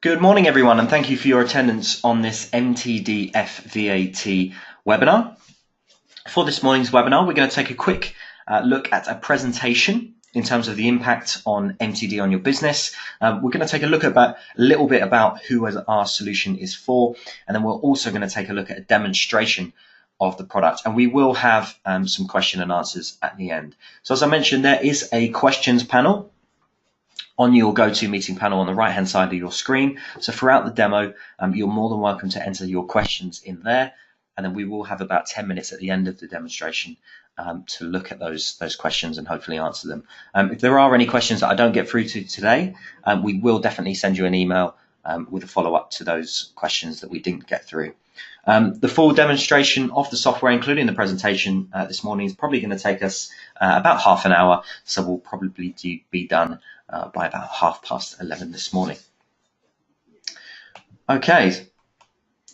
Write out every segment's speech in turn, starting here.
Good morning, everyone, and thank you for your attendance on this MTDfVAT webinar. For this morning's webinar, we're going to take a quick look at a presentation in terms of the impact on MTD on your business. We're going to take a look at a little bit about who our solution is for, and then we're also going to take a look at a demonstration of the product, and we will have some question and answers at the end. So as I mentioned, there is a questions panel on your GoToMeeting panel on the right hand side of your screen. So throughout the demo, you're more than welcome to enter your questions in there, and then we will have about 10 minutes at the end of the demonstration to look at those questions and hopefully answer them. If there are any questions that I don't get through to today, we will definitely send you an email with a follow-up to those questions that we didn't get through. The full demonstration of the software, including the presentation this morning, is probably going to take us about half an hour, so we'll probably be done by about 11:30 this morning. Okay,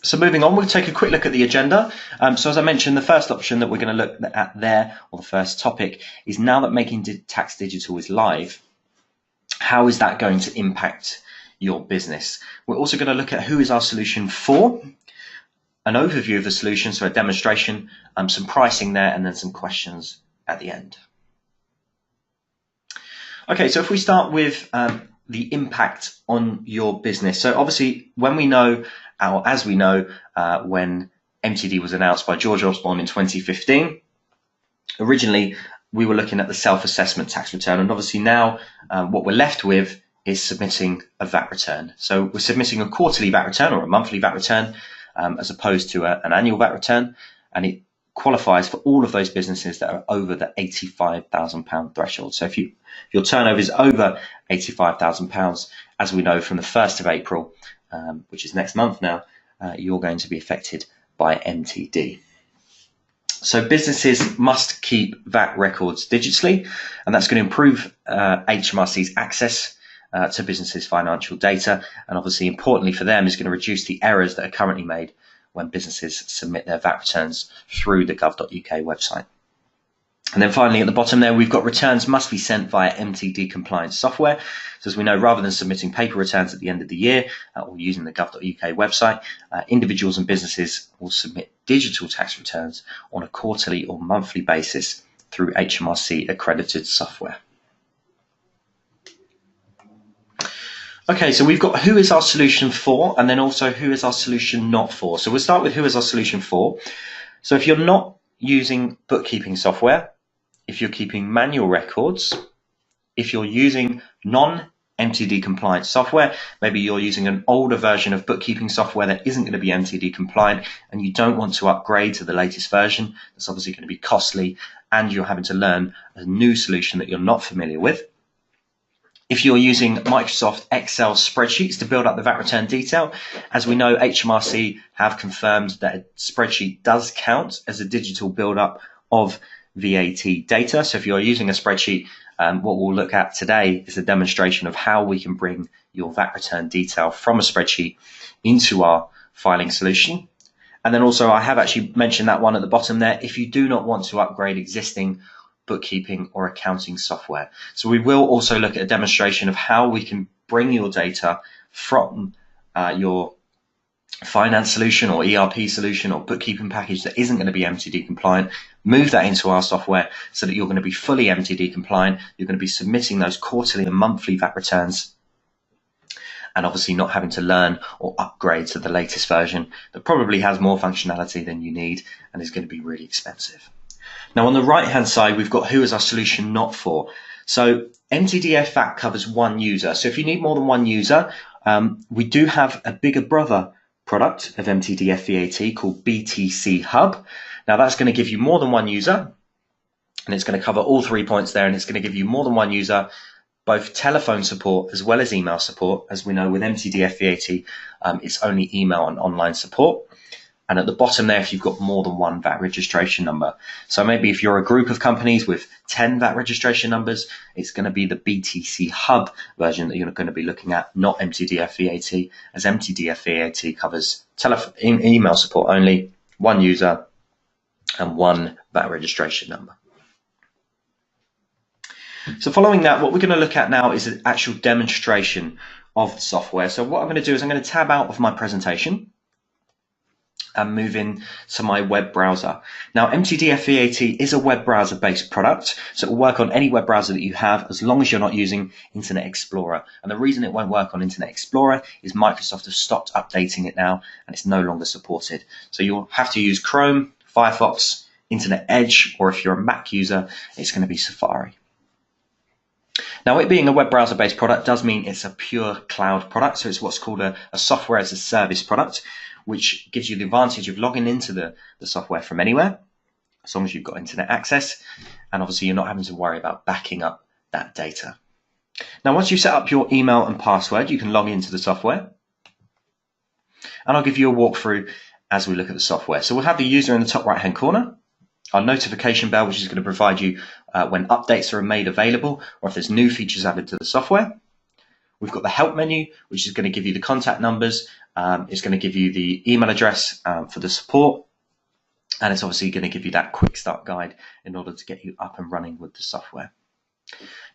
so moving on, we'll take a quick look at the agenda. So as I mentioned, the first option that we're going to look at there, or the first topic, is now that Making Tax Digital is live, how is that going to impact your business? We're also going to look at who is our solution for, an overview of the solution, so a demonstration, some pricing there, and then some questions at the end. Okay, so if we start with the impact on your business. So obviously, when we know, or as we know, when MTD was announced by George Osborne in 2015, originally we were looking at the self-assessment tax return, and obviously now what we're left with is submitting a VAT return. So we're submitting a quarterly VAT return or a monthly VAT return as opposed to an annual VAT return, and it qualifies for all of those businesses that are over the £85,000 threshold. So if your turnover is over £85,000, as we know from the 1st of April, which is next month now, you're going to be affected by MTD. So businesses must keep VAT records digitally, and that's going to improve HMRC's access to businesses' financial data, and obviously importantly for them is going to reduce the errors that are currently made when businesses submit their VAT returns through the gov.uk website. And then finally at the bottom there, we've got returns must be sent via MTD compliant software. So as we know, rather than submitting paper returns at the end of the year or using the gov.uk website, individuals and businesses will submit digital tax returns on a quarterly or monthly basis through HMRC accredited software. Okay, so we've got who is our solution for, and then also who is our solution not for. So we'll start with who is our solution for. So if you're not using bookkeeping software, if you're keeping manual records, if you're using non-MTD compliant software, maybe you're using an older version of bookkeeping software that isn't going to be MTD compliant, and you don't want to upgrade to the latest version, that's obviously going to be costly, and you're having to learn a new solution that you're not familiar with. If you're using Microsoft Excel spreadsheets to build up the VAT return detail, as we know, HMRC have confirmed that a spreadsheet does count as a digital build-up of VAT data. So if you're using a spreadsheet, what we'll look at today is a demonstration of how we can bring your VAT return detail from a spreadsheet into our filing solution. And then also, I have actually mentioned that one at the bottom there, if you do not want to upgrade existing bookkeeping or accounting software. So we will also look at a demonstration of how we can bring your data from your finance solution or ERP solution or bookkeeping package that isn't going to be MTD compliant, move that into our software so that you're going to be fully MTD compliant. You're going to be submitting those quarterly and monthly VAT returns, and obviously not having to learn or upgrade to the latest version that probably has more functionality than you need and is going to be really expensive. Now on the right hand side, we've got who is our solution not for. So MTDfVAT covers one user. So if you need more than one user, we do have a bigger brother product of MTDfVAT called BTC Hub. Now that's going to give you more than one user, and it's going to cover all 3 points there, and it's going to give you more than one user, both telephone support as well as email support. As we know, with MTDfVAT, it's only email and online support. And at the bottom there, if you've got more than one VAT registration number. So maybe if you're a group of companies with 10 VAT registration numbers, it's going to be the BTC Hub version that you're going to be looking at, not MTDfVAT, as MTDfVAT covers email support only, one user, and one VAT registration number. So following that, what we're going to look at now is an actual demonstration of the software. So what I'm going to do is I'm going to tab out of my presentation and move in to my web browser. Now, MTDfVAT is a web browser based product, so it will work on any web browser that you have as long as you're not using Internet Explorer. And the reason it won't work on Internet Explorer is Microsoft has stopped updating it now and it's no longer supported. So you'll have to use Chrome, Firefox, Internet Edge, or if you're a Mac user, it's going to be Safari. Now, it being a web browser based product does mean it's a pure cloud product. So it's what's called a software as a service product, which gives you the advantage of logging into the software from anywhere, as long as you've got internet access. And obviously, you're not having to worry about backing up that data. Now, once you've set up your email and password, you can log into the software. And I'll give you a walkthrough as we look at the software. So we'll have the user in the top right-hand corner, our notification bell, which is going to provide you when updates are made available or if there's new features added to the software. We've got the help menu, which is going to give you the contact numbers. It's going to give you the email address for the support. And it's obviously going to give you that quick start guide in order to get you up and running with the software.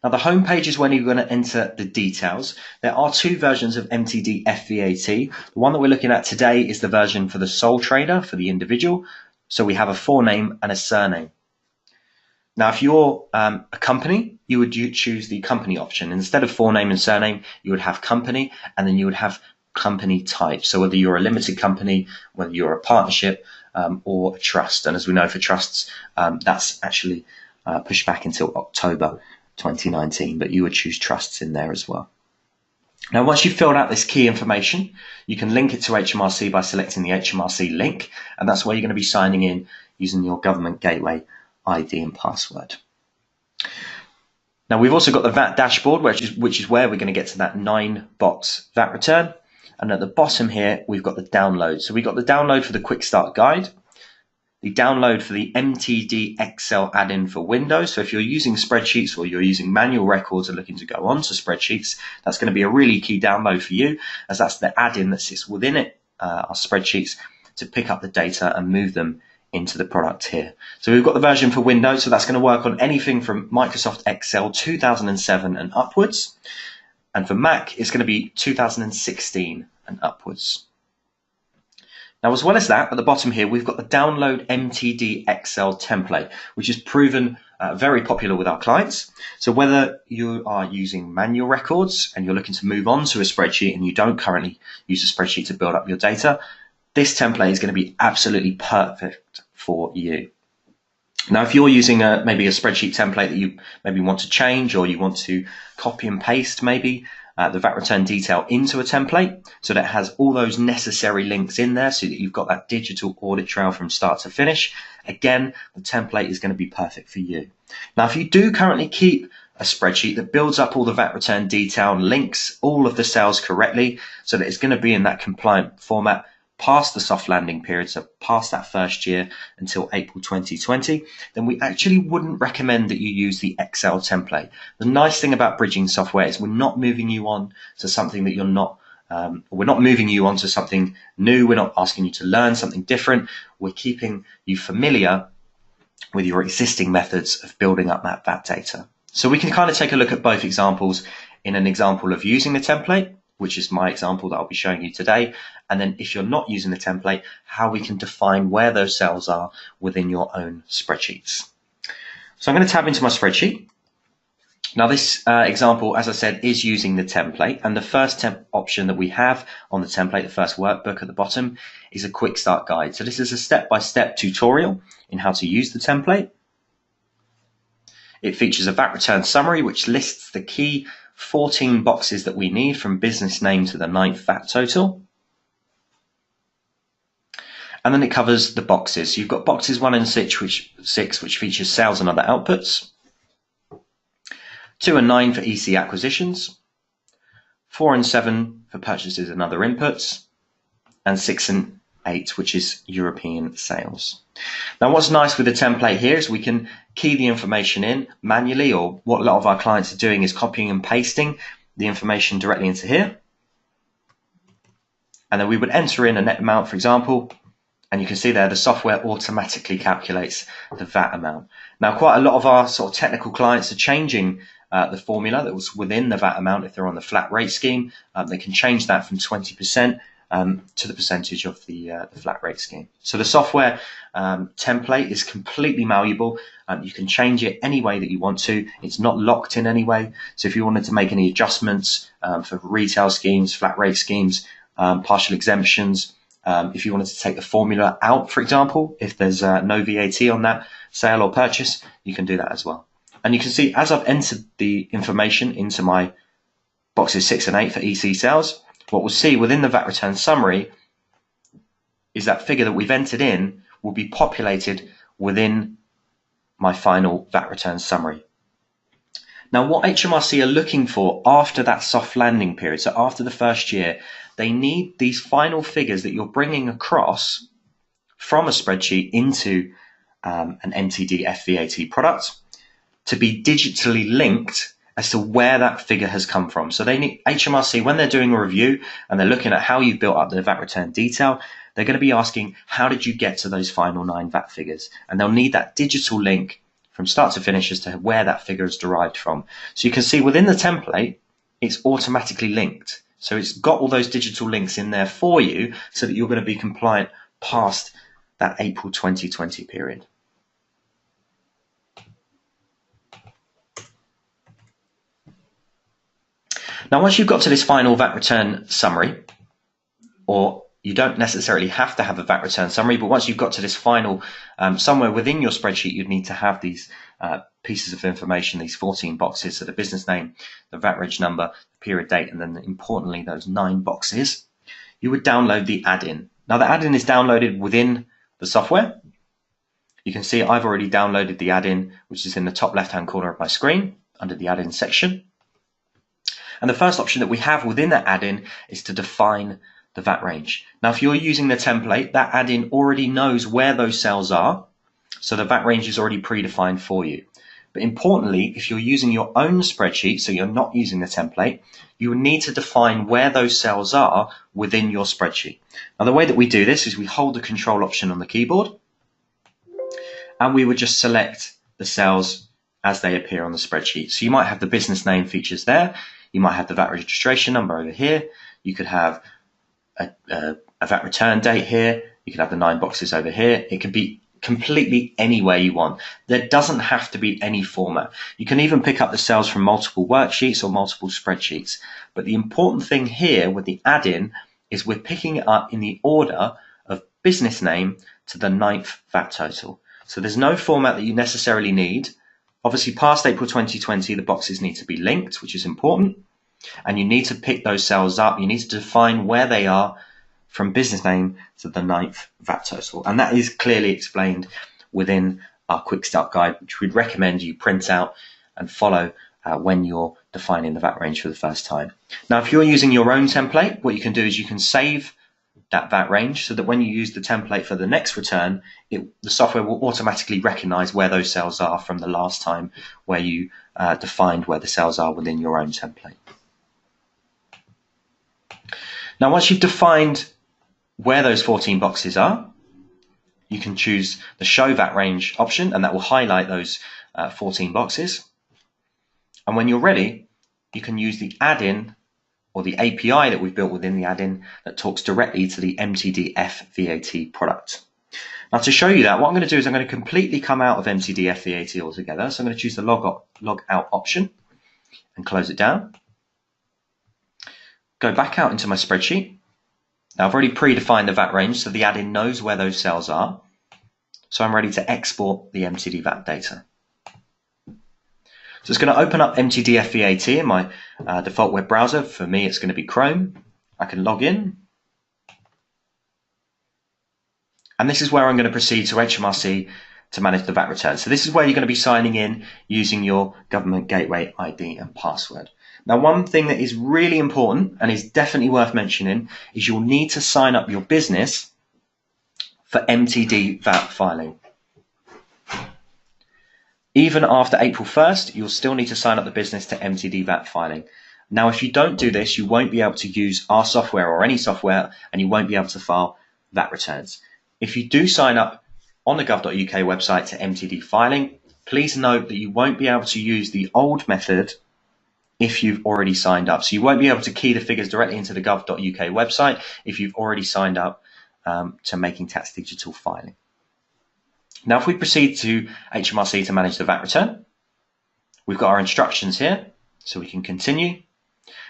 Now, the home page is when you're going to enter the details. There are two versions of MTDfVAT. The one that we're looking at today is the version for the sole trader, for the individual. So we have a forename and a surname. Now, if you're a company, you would choose the company option. Instead of forename and surname, you would have company, and then you would have company type. So whether you're a limited company, whether you're a partnership, or a trust. And as we know for trusts, that's actually pushed back until October 2019, but you would choose trusts in there as well. Now, once you've filled out this key information, you can link it to HMRC by selecting the HMRC link, and that's where you're going to be signing in using your government gateway ID and password. Now, we've also got the VAT dashboard, which is where we're going to get to that 9-box VAT return. And at the bottom here, we've got the download. So we've got the download for the Quick Start Guide, the download for the MTD Excel add-in for Windows. So if you're using spreadsheets or you're using manual records and looking to go on to spreadsheets, that's going to be a really key download for you, as that's the add-in that sits within it, our spreadsheets, to pick up the data and move them into the product here. So we've got the version for Windows, so that's going to work on anything from Microsoft Excel 2007 and upwards. And for Mac, it's going to be 2016 and upwards. Now, as well as that, at the bottom here, we've got the download MTD Excel template, which is proven very popular with our clients. So whether you are using manual records and you're looking to move on to a spreadsheet and you don't currently use a spreadsheet to build up your data, this template is going to be absolutely perfect for you. Now, if you're using maybe a spreadsheet template that you maybe want to change, or you want to copy and paste maybe the VAT return detail into a template so that it has all those necessary links in there so that you've got that digital audit trail from start to finish, again, the template is going to be perfect for you. Now, if you do currently keep a spreadsheet that builds up all the VAT return detail and links all of the cells correctly so that it's going to be in that compliant format past the soft landing period, so past that first year until April 2020, then we actually wouldn't recommend that you use the Excel template. The nice thing about bridging software is we're not moving you on to something that you're not, we're not moving you on to something new. We're not asking you to learn something different. We're keeping you familiar with your existing methods of building up that VAT data. So we can kind of take a look at both examples in an example of using the template, which is my example that I'll be showing you today. And then if you're not using the template, how we can define where those cells are within your own spreadsheets. So I'm going to tab into my spreadsheet. Now this example, as I said, is using the template. And the first option that we have on the template, the first workbook at the bottom, is a quick start guide. So this is a step-by-step tutorial in how to use the template. It features a VAT return summary, which lists the key 14 boxes that we need from business name to the 9th VAT total. And then it covers the boxes. So you've got boxes 1 and 6, which features sales and other outputs. 2 and 9 for EC acquisitions. 4 and 7 for purchases and other inputs. And 6 and 8, which is European sales. Now, what's nice with the template here is we can key the information in manually, or what a lot of our clients are doing is copying and pasting the information directly into here. And then we would enter in a net amount, for example, and you can see there the software automatically calculates the VAT amount. Now, quite a lot of our sort of technical clients are changing the formula that was within the VAT amount. If they're on the flat rate scheme, they can change that from 20% to the percentage of the flat rate scheme. So the software template is completely malleable. You can change it any way that you want to. It's not locked in any way. So if you wanted to make any adjustments for retail schemes, flat rate schemes, partial exemptions, if you wanted to take the formula out, for example, if there's no VAT on that sale or purchase, you can do that as well. And you can see as I've entered the information into my boxes 6 and 8 for EC sales, what we'll see within the VAT return summary is that figure that we've entered in will be populated within my final VAT return summary. Now, what HMRC are looking for after that soft landing period, so after the first year, they need these final figures that you're bringing across from a spreadsheet into an MTDfVAT product to be digitally linked as to where that figure has come from. So they need HMRC, when they're doing a review and they're looking at how you built up the VAT return detail, they're going to be asking, how did you get to those final 9 VAT figures? And they'll need that digital link from start to finish as to where that figure is derived from. So you can see within the template, it's automatically linked. So it's got all those digital links in there for you so that you're going to be compliant past that April 2020 period. Now, once you've got to this final VAT return summary, or you don't necessarily have to have a VAT return summary, but once you've got to this final, somewhere within your spreadsheet, you'd need to have these pieces of information, these 14 boxes, so the business name, the VAT reg number, the period date, and then importantly, those 9 boxes. You would download the add-in. Now, the add-in is downloaded within the software. You can see I've already downloaded the add-in, which is in the top left-hand corner of my screen under the add-in section. And the first option that we have within that add-in is to define the VAT range. Now, if you're using the template, that add-in already knows where those cells are, so the VAT range is already predefined for you. But importantly, if you're using your own spreadsheet, so you're not using the template, you will need to define where those cells are within your spreadsheet. Now, the way that we do this is we hold the control option on the keyboard, and we would just select the cells as they appear on the spreadsheet. So you might have the business name features there. You might have the VAT registration number over here. You could have a VAT return date here. You could have the 9 boxes over here. It could be completely any way you want. There doesn't have to be any format. You can even pick up the cells from multiple worksheets or multiple spreadsheets. But the important thing here with the add-in is we're picking it up in the order of business name to the 9th VAT total. So there's no format that you necessarily need. Obviously, past April 2020, the boxes need to be linked, which is important. And you need to pick those cells up. You need to define where they are from business name to the 9th VAT total. And that is clearly explained within our quick start guide, which we'd recommend you print out and follow when you're defining the VAT range for the first time. Now, if you're using your own template, what you can do is you can save that VAT range so that when you use the template for the next return, the software will automatically recognize where those cells are from the last time where you defined where the cells are within your own template. Now, once you've defined where those 14 boxes are, you can choose the Show VAT Range option, and that will highlight those 14 boxes. And when you're ready, you can use the add-in or the API that we've built within the add-in that talks directly to the MTDfVAT product. Now, to show you that, what I'm going to do is I'm going to completely come out of MTDfVAT altogether. So I'm going to choose the log out option and close it down. Go back out into my spreadsheet. Now, I've already predefined the VAT range, so the add-in knows where those cells are. So I'm ready to export the MTDVAT data. So it's going to open up MTDfVAT in my default web browser. For me, it's going to be Chrome. I can log in. And this is where I'm going to proceed to HMRC to manage the VAT return. So this is where you're going to be signing in using your government gateway ID and password. Now, one thing that is really important and is definitely worth mentioning is you'll need to sign up your business for MTDVAT filing. Even after April 1st, you'll still need to sign up the business to MTDVAT filing. Now, if you don't do this, you won't be able to use our software or any software, and you won't be able to file VAT returns. If you do sign up on the gov.uk website to MTD filing, please note that you won't be able to use the old method if you've already signed up. So you won't be able to key the figures directly into the gov.uk website if you've already signed up to Making Tax Digital filing. Now, if we proceed to HMRC to manage the VAT return, we've got our instructions here, so we can continue,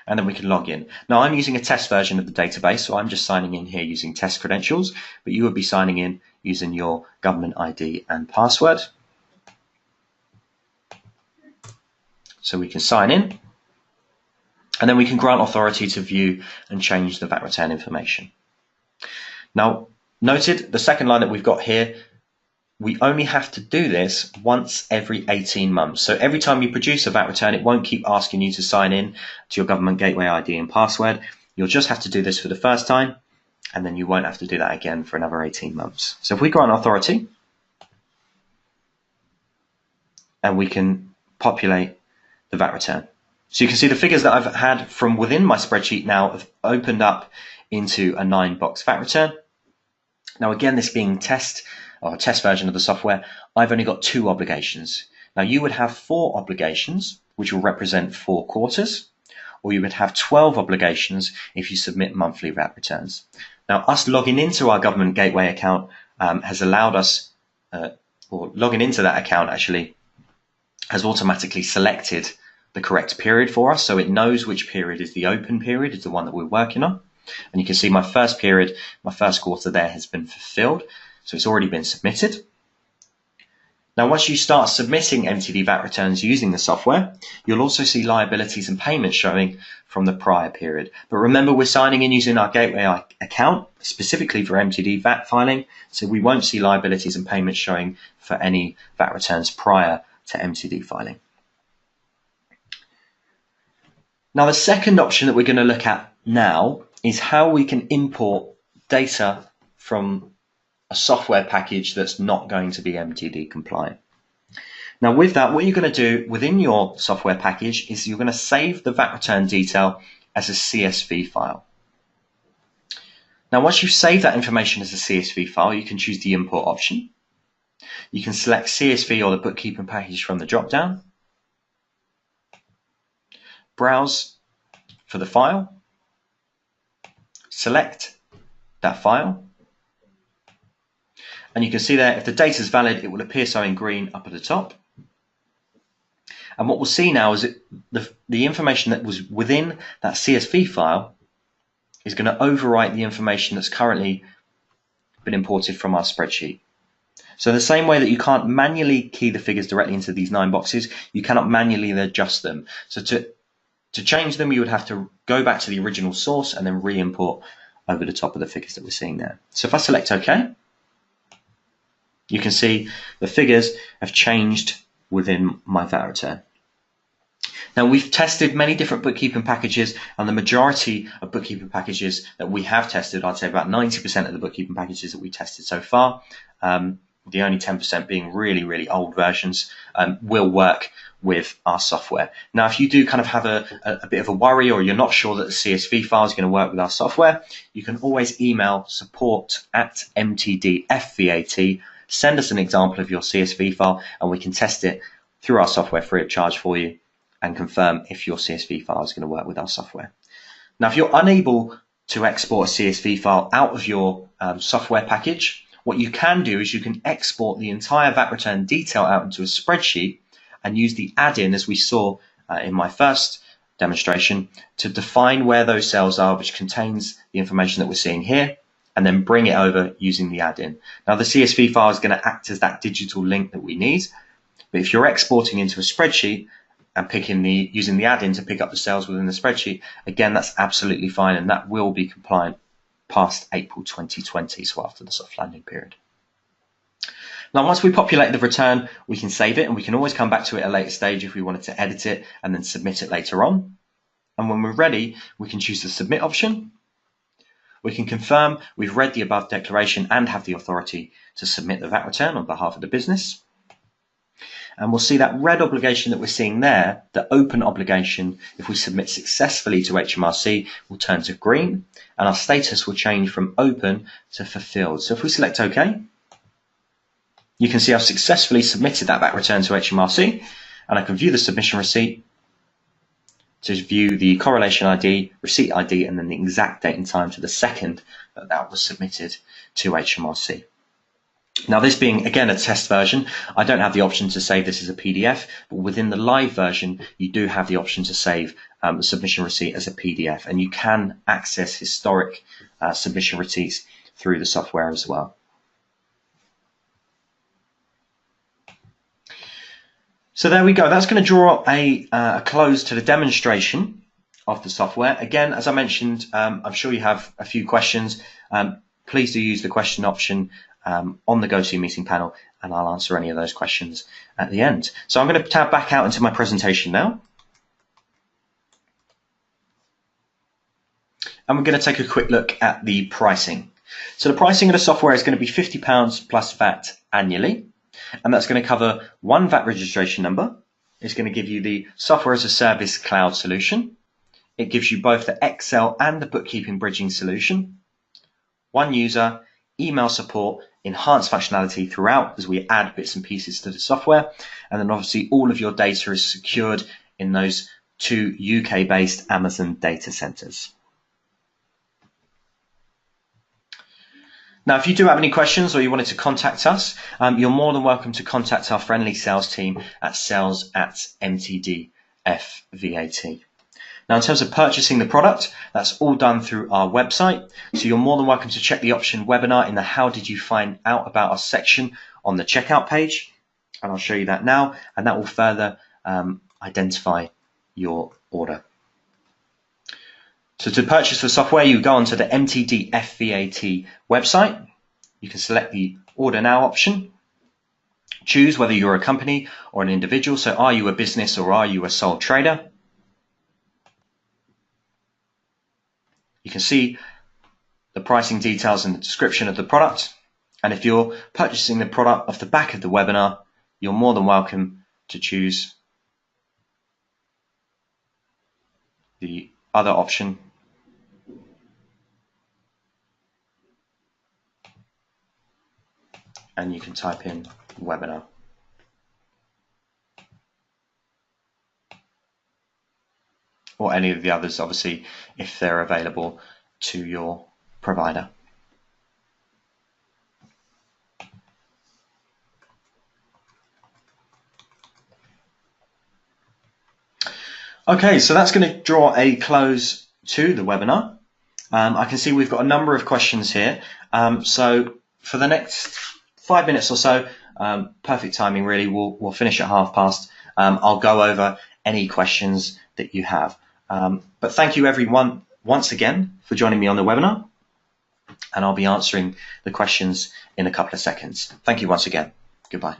and then we can log in. Now, I'm using a test version of the database, so I'm just signing in here using test credentials, but you would be signing in using your government ID and password. So we can sign in, and then we can grant authority to view and change the VAT return information. Now, noted the second line that we've got here, we only have to do this once every 18 months. So every time you produce a VAT return, it won't keep asking you to sign in to your government gateway ID and password. You'll just have to do this for the first time, and then you won't have to do that again for another 18 months. So if we grant authority, and we can populate the VAT return. So you can see the figures that I've had from within my spreadsheet now have opened up into a 9-box VAT return. Now again, this being a test version of the software, I've only got 2 obligations. Now you would have 4 obligations, which will represent 4 quarters, or you would have 12 obligations if you submit monthly VAT returns. Now us logging into our government gateway account has allowed us, or logging into that account actually, has automatically selected the correct period for us. So it knows which period is the open period, is the one that we're working on. And you can see my first period, my first quarter there has been fulfilled. So it's already been submitted. Now, once you start submitting MTD VAT returns using the software, you'll also see liabilities and payments showing from the prior period. But remember, we're signing in using our gateway account specifically for MTD VAT filing. So we won't see liabilities and payments showing for any VAT returns prior to MTD filing. Now, the second option that we're going to look at now is how we can import data from a software package that's not going to be MTD compliant. Now with that, what you're going to do within your software package is you're going to save the VAT return detail as a CSV file. Now once you've saved that information as a CSV file, you can choose the import option. You can select CSV or the bookkeeping package from the drop-down. Browse for the file. Select that file. And you can see there, if the data is valid, it will appear so in green up at the top. And what we'll see now is that the information that was within that CSV file is going to overwrite the information that's currently been imported from our spreadsheet. So the same way that you can't manually key the figures directly into these 9 boxes, you cannot manually adjust them. So to change them, you would have to go back to the original source and then re-import over the top of the figures that we're seeing there. So if I select OK, you can see the figures have changed within my VAT return. Now we've tested many different bookkeeping packages, and the majority of bookkeeping packages that we have tested, I'd say about 90% of the bookkeeping packages that we tested so far, the only 10% being really old versions, will work with our software. Now if you do kind of have a bit of a worry, or you're not sure that the CSV file is going to work with our software, you can always email support@MTDfVAT. Send us an example of your CSV file and we can test it through our software free of charge for you and confirm if your CSV file is going to work with our software. Now, if you're unable to export a CSV file out of your software package, what you can do is you can export the entire VAT return detail out into a spreadsheet and use the add-in, as we saw in my first demonstration, to define where those cells are, which contains the information that we're seeing here, and then bring it over using the add-in. Now the CSV file is going to act as that digital link that we need, but if you're exporting into a spreadsheet and using the add-in to pick up the cells within the spreadsheet, again, that's absolutely fine, and that will be compliant past April 2020, so after the soft landing period. Now once we populate the return, we can save it, and we can always come back to it at a later stage if we wanted to edit it and then submit it later on. And when we're ready, we can choose the submit option. We can confirm we've read the above declaration and have the authority to submit the VAT return on behalf of the business. And we'll see that red obligation that we're seeing there, the open obligation, if we submit successfully to HMRC, will turn to green, and our status will change from open to fulfilled. So if we select OK, you can see I've successfully submitted that VAT return to HMRC, and I can view the submission receipt to view the correlation ID, receipt ID, and then the exact date and time to the second that that was submitted to HMRC. Now, this being, again, a test version, I don't have the option to save this as a PDF, but within the live version, you do have the option to save the submission receipt as a PDF, and you can access historic submission receipts through the software as well. So there we go. That's going to draw a close to the demonstration of the software. Again, as I mentioned, I'm sure you have a few questions. Please do use the question option on the GoToMeeting panel, and I'll answer any of those questions at the end. So I'm going to tab back out into my presentation now. And we're going to take a quick look at the pricing. So the pricing of the software is going to be £50 plus VAT annually. And that's going to cover one VAT registration number. It's going to give you the software as a service cloud solution. It gives you both the Excel and the bookkeeping bridging solution. One user, email support, enhanced functionality throughout as we add bits and pieces to the software. And then obviously all of your data is secured in those 2 UK-based Amazon data centers. Now, if you do have any questions or you wanted to contact us, you're more than welcome to contact our friendly sales team at sales@MTDfVAT. Now, in terms of purchasing the product, that's all done through our website. So you're more than welcome to check the option webinar in the How Did You Find Out About Us section on the checkout page. And I'll show you that now, and that will further identify your order. So to purchase the software, you go onto the MTDfVAT website. You can select the Order Now option. Choose whether you're a company or an individual. So are you a business or are you a sole trader? You can see the pricing details and the description of the product. And if you're purchasing the product off the back of the webinar, you're more than welcome to choose the other option. And you can type in webinar. Or any of the others, obviously, if they're available to your provider. Okay, so that's going to draw a close to the webinar. I can see we've got a number of questions here. So for the next 5 minutes or so, perfect timing really, we'll finish at past. I'll go over any questions that you have. But thank you everyone once again for joining me on the webinar, and I'll be answering the questions in a couple of seconds. Thank you once again. Goodbye.